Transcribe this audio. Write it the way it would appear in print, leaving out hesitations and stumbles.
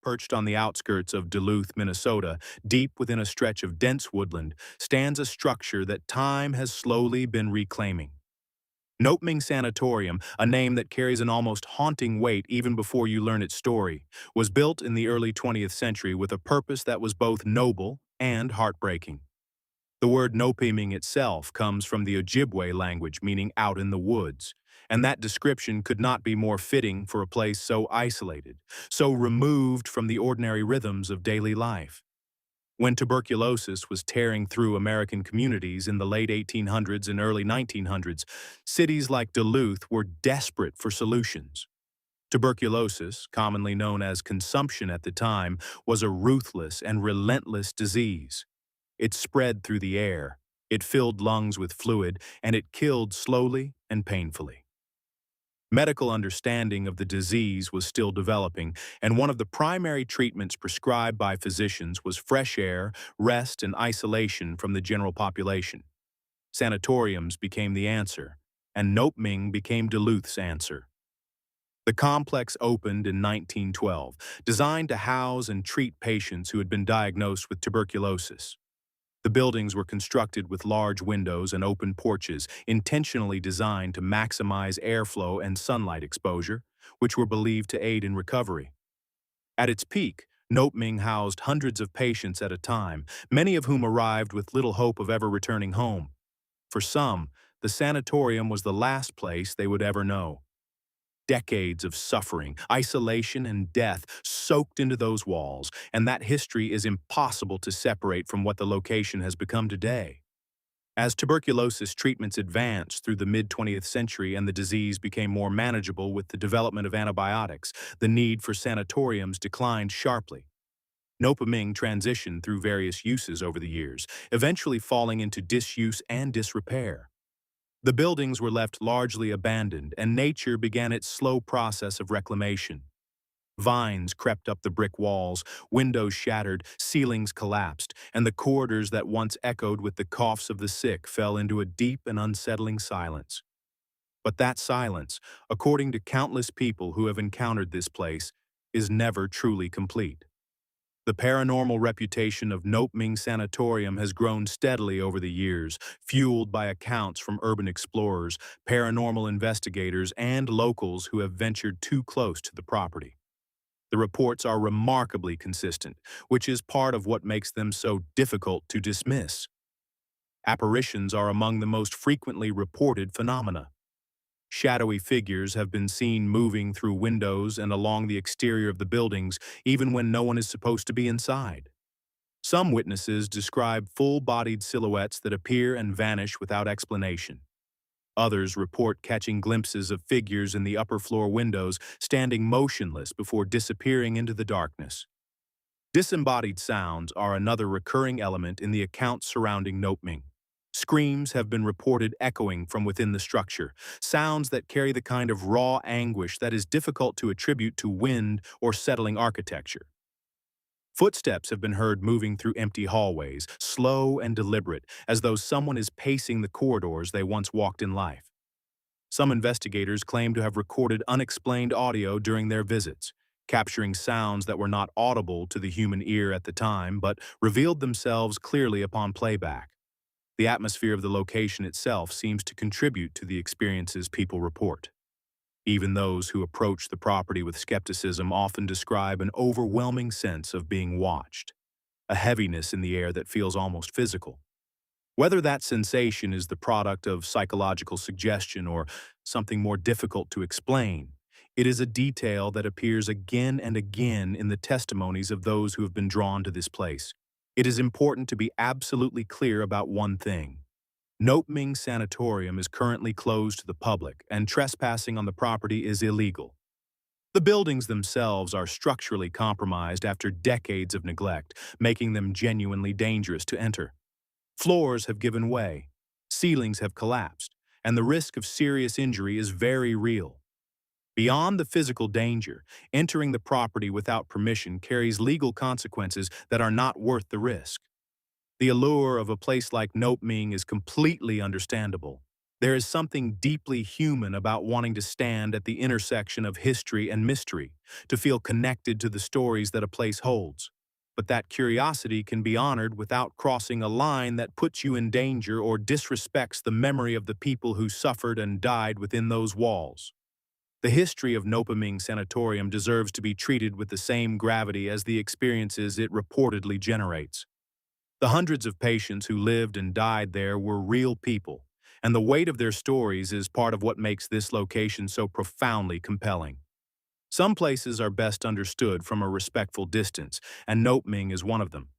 Perched on the outskirts of Duluth, Minnesota, deep within a stretch of dense woodland, stands a structure that time has slowly been reclaiming. Nopeming Sanatorium, a name that carries an almost haunting weight even before you learn its story, was built in the early 20th century with a purpose that was both noble and heartbreaking. The word Nopeming itself comes from the Ojibwe language meaning out in the woods, and that description could not be more fitting for a place so isolated, so removed from the ordinary rhythms of daily life. When tuberculosis was tearing through American communities in the late 1800s and early 1900s, cities like Duluth were desperate for solutions. Tuberculosis, commonly known as consumption at the time, was a ruthless and relentless disease. It spread through the air, it filled lungs with fluid, and it killed slowly and painfully. Medical understanding of the disease was still developing, and one of the primary treatments prescribed by physicians was fresh air, rest, and isolation from the general population. Sanatoriums became the answer, and Nopeming became Duluth's answer. The complex opened in 1912, designed to house and treat patients who had been diagnosed with tuberculosis. The buildings were constructed with large windows and open porches, intentionally designed to maximize airflow and sunlight exposure, which were believed to aid in recovery. At its peak, Nopeming housed hundreds of patients at a time, many of whom arrived with little hope of ever returning home. For some, the sanatorium was the last place they would ever know. Decades of suffering, isolation, and death soaked into those walls, and that history is impossible to separate from what the location has become today. As tuberculosis treatments advanced through the mid-20th century and the disease became more manageable with the development of antibiotics, the need for sanatoriums declined sharply. Nopeming transitioned through various uses over the years, eventually falling into disuse and disrepair. The buildings were left largely abandoned, and nature began its slow process of reclamation. Vines crept up the brick walls, windows shattered, ceilings collapsed, and the corridors that once echoed with the coughs of the sick fell into a deep and unsettling silence. But that silence, according to countless people who have encountered this place, is never truly complete. The paranormal reputation of Nopeming Sanatorium has grown steadily over the years, fueled by accounts from urban explorers, paranormal investigators, and locals who have ventured too close to the property. The reports are remarkably consistent, which is part of what makes them so difficult to dismiss. Apparitions are among the most frequently reported phenomena. Shadowy figures have been seen moving through windows and along the exterior of the buildings, even when no one is supposed to be inside. Some witnesses describe full-bodied silhouettes that appear and vanish without explanation. Others report catching glimpses of figures in the upper floor windows, standing motionless before disappearing into the darkness. Disembodied sounds are another recurring element in the accounts surrounding Nopeming. Screams have been reported echoing from within the structure, sounds that carry the kind of raw anguish that is difficult to attribute to wind or settling architecture. Footsteps have been heard moving through empty hallways, slow and deliberate, as though someone is pacing the corridors they once walked in life. Some investigators claim to have recorded unexplained audio during their visits, capturing sounds that were not audible to the human ear at the time but revealed themselves clearly upon playback. The atmosphere of the location itself seems to contribute to the experiences people report. Even those who approach the property with skepticism often describe an overwhelming sense of being watched, a heaviness in the air that feels almost physical. Whether that sensation is the product of psychological suggestion or something more difficult to explain, it is a detail that appears again and again in the testimonies of those who have been drawn to this place. It is important to be absolutely clear about one thing. Nopeming Sanatorium is currently closed to the public, and trespassing on the property is illegal. The buildings themselves are structurally compromised after decades of neglect, making them genuinely dangerous to enter. Floors have given way, ceilings have collapsed, and the risk of serious injury is very real. Beyond the physical danger, entering the property without permission carries legal consequences that are not worth the risk. The allure of a place like Nopeming is completely understandable, There is something deeply human about wanting to stand at the intersection of history and mystery, to feel connected to the stories that a place holds. But that curiosity can be honored without crossing a line that puts you in danger or disrespects the memory of the people who suffered and died within those walls. The history of Nopeming Sanatorium deserves to be treated with the same gravity as the experiences it reportedly generates. The hundreds of patients who lived and died there were real people, and the weight of their stories is part of what makes this location so profoundly compelling. Some places are best understood from a respectful distance, and Nopeming is one of them.